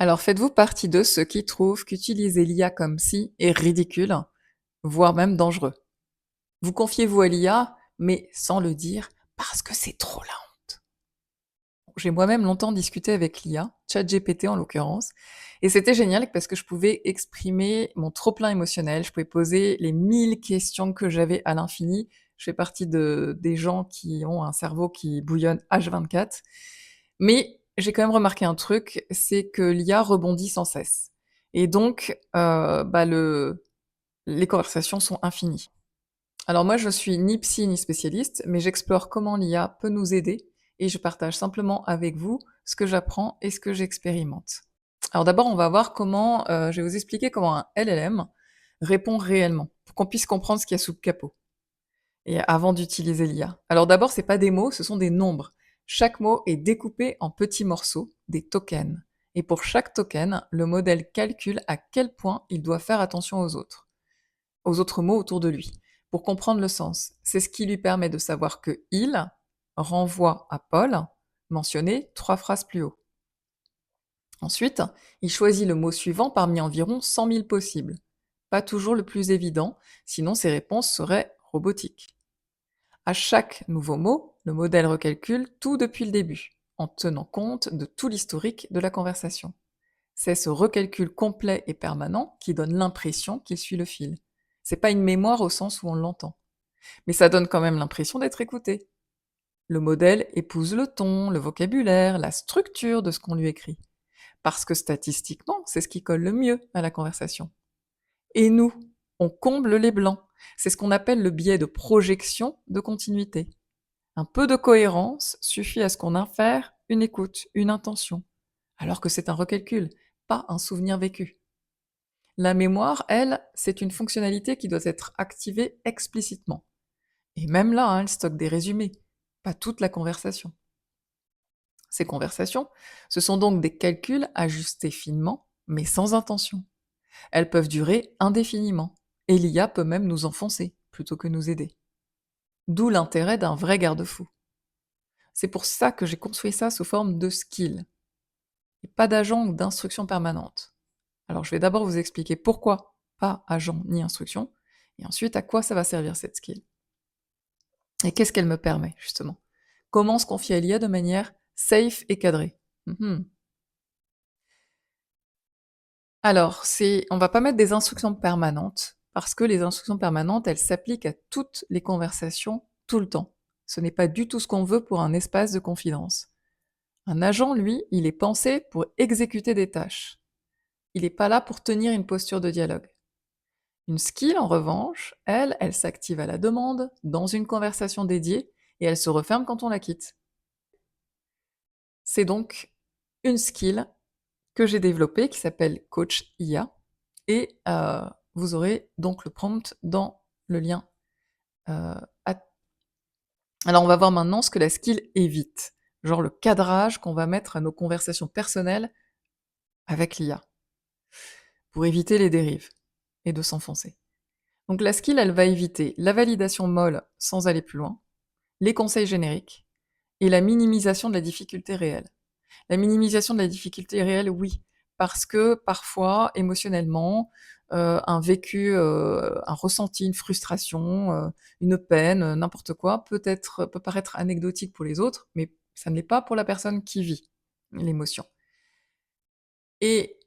Alors faites-vous partie de ceux qui trouvent qu'utiliser l'IA comme si est ridicule, voire même dangereux? Vous confiez-vous à l'IA, mais sans le dire, parce que c'est trop la honte. J'ai moi-même longtemps discuté avec l'IA, ChatGPT en l'occurrence, et c'était génial parce que je pouvais exprimer mon trop-plein émotionnel, je pouvais poser les 1000 questions que j'avais à l'infini. Je fais partie des gens qui ont un cerveau qui bouillonne H24, mais j'ai quand même remarqué un truc, c'est que l'IA rebondit sans cesse. Et donc, les conversations sont infinies. Alors moi, je suis ni psy ni spécialiste, mais j'explore comment l'IA peut nous aider et je partage simplement avec vous ce que j'apprends et ce que j'expérimente. Alors d'abord, on va voir comment, je vais vous expliquer comment un LLM répond réellement, pour qu'on puisse comprendre ce qu'il y a sous le capot et avant d'utiliser l'IA. Alors d'abord, c'est pas des mots, ce sont des nombres. Chaque mot est découpé en petits morceaux, des tokens. Et pour chaque token, le modèle calcule à quel point il doit faire attention aux autres mots autour de lui, pour comprendre le sens. C'est ce qui lui permet de savoir que il renvoie à Paul, mentionné 3 phrases plus haut. Ensuite, il choisit le mot suivant parmi environ 100 000 possibles. Pas toujours le plus évident, sinon ses réponses seraient robotiques. À chaque nouveau mot, le modèle recalcule tout depuis le début, en tenant compte de tout l'historique de la conversation. C'est ce recalcul complet et permanent qui donne l'impression qu'il suit le fil. C'est pas une mémoire au sens où on l'entend. Mais ça donne quand même l'impression d'être écouté. Le modèle épouse le ton, le vocabulaire, la structure de ce qu'on lui écrit. Parce que statistiquement, c'est ce qui colle le mieux à la conversation. Et nous, on comble les blancs. C'est ce qu'on appelle le biais de projection de continuité. Un peu de cohérence suffit à ce qu'on infère une écoute, une intention, alors que c'est un recalcul, pas un souvenir vécu. La mémoire, elle, c'est une fonctionnalité qui doit être activée explicitement. Et même là, hein, elle stocke des résumés, pas toute la conversation. Ces conversations, ce sont donc des calculs ajustés finement, mais sans intention. Elles peuvent durer indéfiniment, et l'IA peut même nous enfoncer, plutôt que nous aider. D'où l'intérêt d'un vrai garde-fou. C'est pour ça que j'ai construit ça sous forme de skill, et pas d'agent ou d'instruction permanente. Alors je vais d'abord vous expliquer pourquoi pas agent ni instruction, et ensuite à quoi ça va servir cette skill. Et qu'est-ce qu'elle me permet, justement? Comment se confier à l'IA de manière safe et cadrée? Alors, on va pas mettre des instructions permanentes, parce que les instructions permanentes, elles s'appliquent à toutes les conversations, tout le temps. Ce n'est pas du tout ce qu'on veut pour un espace de confidence. Un agent, lui, il est pensé pour exécuter des tâches. Il n'est pas là pour tenir une posture de dialogue. Une skill, en revanche, elle s'active à la demande, dans une conversation dédiée, et elle se referme quand on la quitte. C'est donc une skill que j'ai développée qui s'appelle Coach IA, et vous aurez donc le prompt dans le lien. euh, at- Alors on va voir maintenant ce que la skill évite, genre le cadrage qu'on va mettre à nos conversations personnelles avec l'IA, pour éviter les dérives et de s'enfoncer. Donc la skill, elle va éviter la validation molle sans aller plus loin, les conseils génériques et la minimisation de la difficulté réelle. La minimisation de la difficulté réelle, oui, parce que parfois, émotionnellement, un vécu, un ressenti, une frustration, une peine, n'importe quoi, peut paraître anecdotique pour les autres, mais ça ne l'est pas pour la personne qui vit l'émotion. Et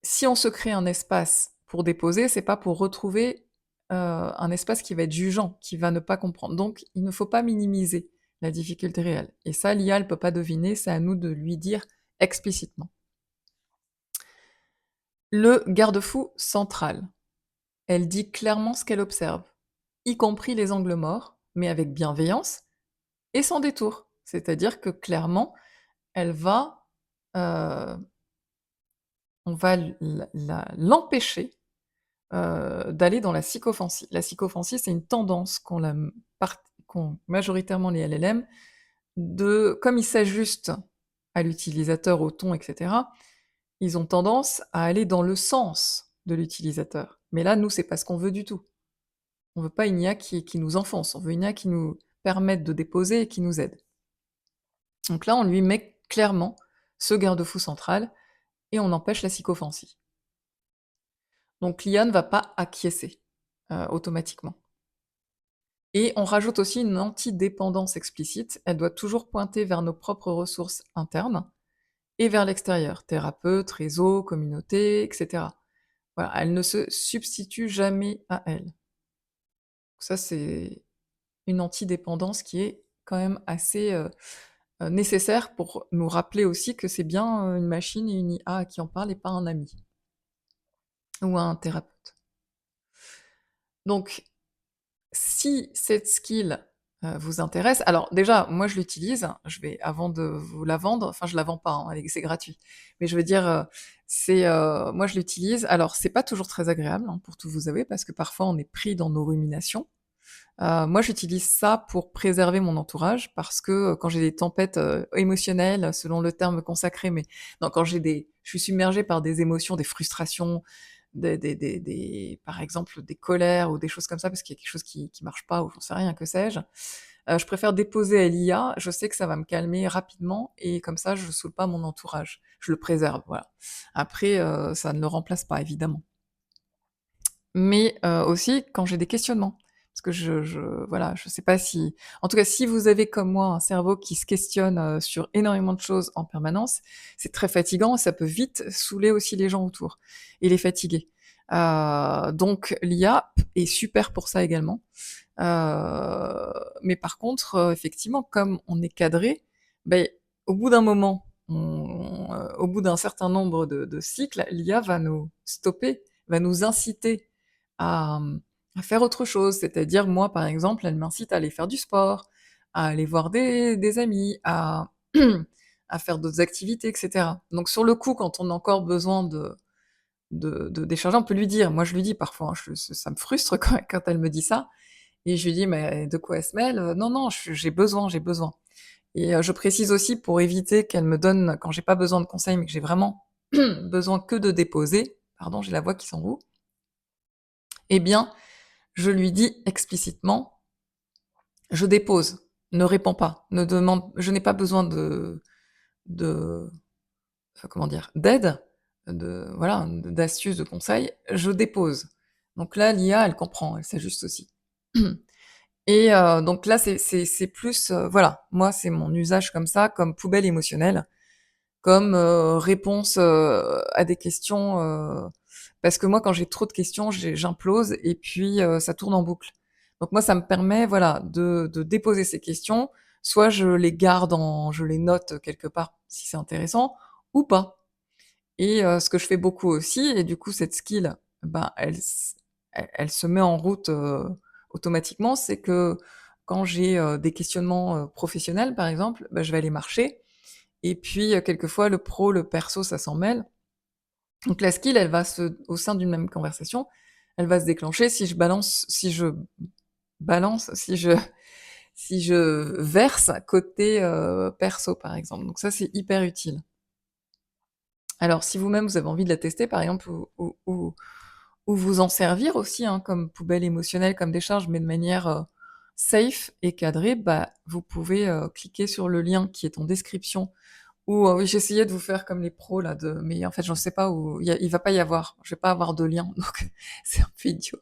si on se crée un espace pour déposer, c'est pas pour retrouver un espace qui va être jugeant, qui va ne pas comprendre. Donc, il ne faut pas minimiser la difficulté réelle. Et ça, l'IA, elle peut pas deviner, c'est à nous de lui dire explicitement. Le garde-fou central. Elle dit clairement ce qu'elle observe, y compris les angles morts, mais avec bienveillance et sans détour. C'est-à-dire que clairement, elle va, euh, on va l'empêcher d'aller dans la sycophantie. La sycophantie, c'est une tendance qu'ont majoritairement les LLM, comme ils s'ajustent à l'utilisateur, au ton, etc., ils ont tendance à aller dans le sens de l'utilisateur. Mais là, nous, c'est pas ce qu'on veut du tout. On veut pas une IA qui nous enfonce, on veut une IA qui nous permette de déposer et qui nous aide. Donc là, on lui met clairement ce garde-fou central, et on empêche la sycophancie. Donc l'IA ne va pas acquiescer, automatiquement. Et on rajoute aussi une antidépendance explicite. Elle doit toujours pointer vers nos propres ressources internes et vers l'extérieur, thérapeute, réseau, communauté, et cetera. Voilà, elle ne se substitue jamais à elle. Ça, c'est une antidépendance qui est quand même assez, nécessaire pour nous rappeler aussi que c'est bien, une machine et une IA à qui on parle et pas un ami ou un thérapeute. Donc si cette skill, vous intéresse, alors déjà, moi je l'utilise, je vais avant de vous la vendre, enfin je la vends pas, hein, elle est c'est gratuit. Mais je veux dire, moi je l'utilise. Alors c'est pas toujours très agréable, hein, pour tout vous avouer, parce que parfois on est pris dans nos ruminations. Moi j'utilise ça pour préserver mon entourage parce que, quand j'ai des tempêtes, émotionnelles, selon le terme consacré, mais non, quand je suis submergée par des émotions, des frustrations, des par exemple, des colères ou des choses comme ça, parce qu'il y a quelque chose qui marche pas ou j'en sais rien, que sais-je. Je préfère déposer à l'IA, je sais que ça va me calmer rapidement et comme ça je saoule pas mon entourage. Je le préserve, voilà. Après, ça ne le remplace pas évidemment. Mais, aussi quand j'ai des questionnements. Parce que voilà, je sais pas si en tout cas, si vous avez comme moi un cerveau qui se questionne, sur énormément de choses en permanence, c'est très fatigant et ça peut vite saouler aussi les gens autour et les fatiguer. Donc l'IA est super pour ça également. Mais par contre, effectivement, comme on est cadré, beh, au bout d'un moment, au bout d'un certain nombre de cycles, l'IA va nous stopper, va nous inciter à faire autre chose. C'est-à-dire, moi, par exemple, elle m'incite à aller faire du sport, à aller voir des amis, à à faire d'autres activités, et cetera. Donc sur le coup, quand on a encore besoin de décharger, on peut lui dire. Moi, je lui dis parfois, hein, ça me frustre quand elle me dit ça et je lui dis: «Mais de quoi elle se mêle? Non, non, j'ai besoin, j'ai besoin». Et je précise aussi pour éviter qu'elle me donne quand j'ai pas besoin de conseils, mais que j'ai vraiment besoin que de déposer, pardon, j'ai la voix qui s'enroue, eh bien, je lui dis explicitement: «Je dépose, ne réponds pas, ne demande je n'ai pas besoin de comment dire? D'aide, voilà, d'astuces, de conseils, je dépose». Donc là, l'IA, elle comprend, elle s'ajuste aussi. Et donc là, c'est plus, voilà, moi, c'est mon usage comme ça, comme poubelle émotionnelle, comme, réponse, à des questions, parce que moi, quand j'ai trop de questions, j'implose et puis, ça tourne en boucle. Donc moi, ça me permet, voilà, de déposer ces questions, soit je les note quelque part si c'est intéressant ou pas. Et ce que je fais beaucoup aussi et du coup cette skill, ben, elle se met en route, automatiquement. C'est que quand j'ai, des questionnements, professionnels par exemple, bah, je vais aller marcher et puis, quelquefois le pro, le perso, ça s'en mêle. Donc la skill, elle va se au sein d'une même conversation, elle va se déclencher si je si je verse côté, perso par exemple. Donc ça, c'est hyper utile. Alors si vous-même vous avez envie de la tester par exemple ou vous en servir aussi, hein, comme poubelle émotionnelle, comme décharge, mais de manière, safe et cadrée, bah, vous pouvez, cliquer sur le lien qui est en description ou, oui, j'essayais de vous faire comme les pros là mais en fait, j'en sais pas où il va pas y avoir, je vais pas avoir de lien, donc c'est un peu idiot.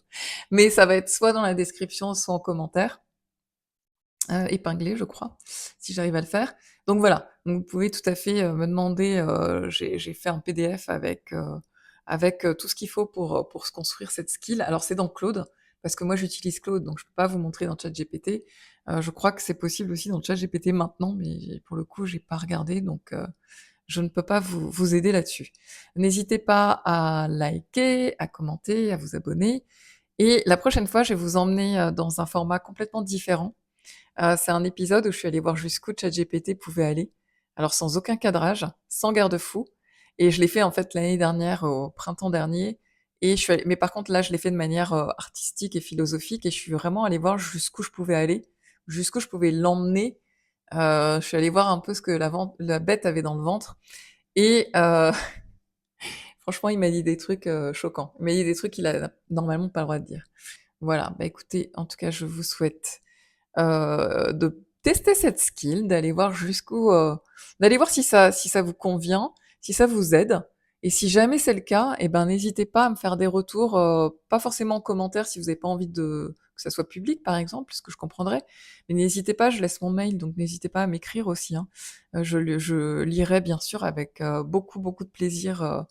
Mais ça va être soit dans la description, soit en commentaire, épinglé, je crois, si j'arrive à le faire. Donc voilà, donc vous pouvez tout à fait, me demander, j'ai fait un PDF avec, tout ce qu'il faut pour se construire cette skill. Alors c'est dans Claude, parce que moi j'utilise Claude, donc je peux pas vous montrer dans ChatGPT. Je crois que c'est possible aussi dans ChatGPT maintenant, mais pour le coup, j'ai pas regardé, donc je ne peux pas vous aider là-dessus. N'hésitez pas à liker, à commenter, à vous abonner et la prochaine fois, je vais vous emmener, dans un format complètement différent. C'est un épisode où je suis allée voir jusqu'où ChatGPT pouvait aller. Alors sans aucun cadrage, sans garde-fou et je l'ai fait en fait l'année dernière, au printemps dernier et je suis allée mais par contre là, je l'ai fait de manière, artistique et philosophique et je suis vraiment allée voir jusqu'où je pouvais aller, jusqu'où je pouvais l'emmener. Je suis allée voir un peu ce que la bête avait dans le ventre et franchement, il m'a dit des trucs, choquants. Il m'a dit des trucs qu'il a normalement pas le droit de dire. Voilà, bah, écoutez, en tout cas, je vous souhaite de tester cette skill, d'aller voir si ça vous convient, si ça vous aide Et si jamais c'est le cas, et ben, n'hésitez pas à me faire des retours, pas forcément en commentaire si vous avez pas envie de que ça soit public par exemple, ce que je comprendrais, mais n'hésitez pas, je laisse mon mail, donc n'hésitez pas à m'écrire aussi, hein. Je lirai bien sûr avec, beaucoup, beaucoup de plaisir,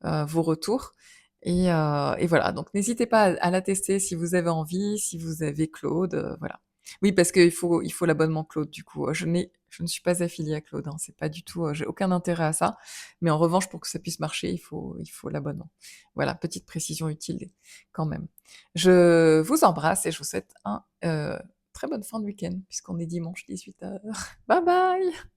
vos retours et voilà, donc n'hésitez pas à la tester si vous avez envie, si vous avez Claude, voilà. Oui, parce qu'il faut l'abonnement Claude du coup, je ne suis pas affiliée à Claude, hein, c'est pas du tout, j'ai aucun intérêt à ça, mais en revanche pour que ça puisse marcher, il faut l'abonnement. Voilà, petite précision utile quand même. Je vous embrasse et je vous souhaite un, très bonne fin de week-end puisqu'on est dimanche 18h. Bye bye!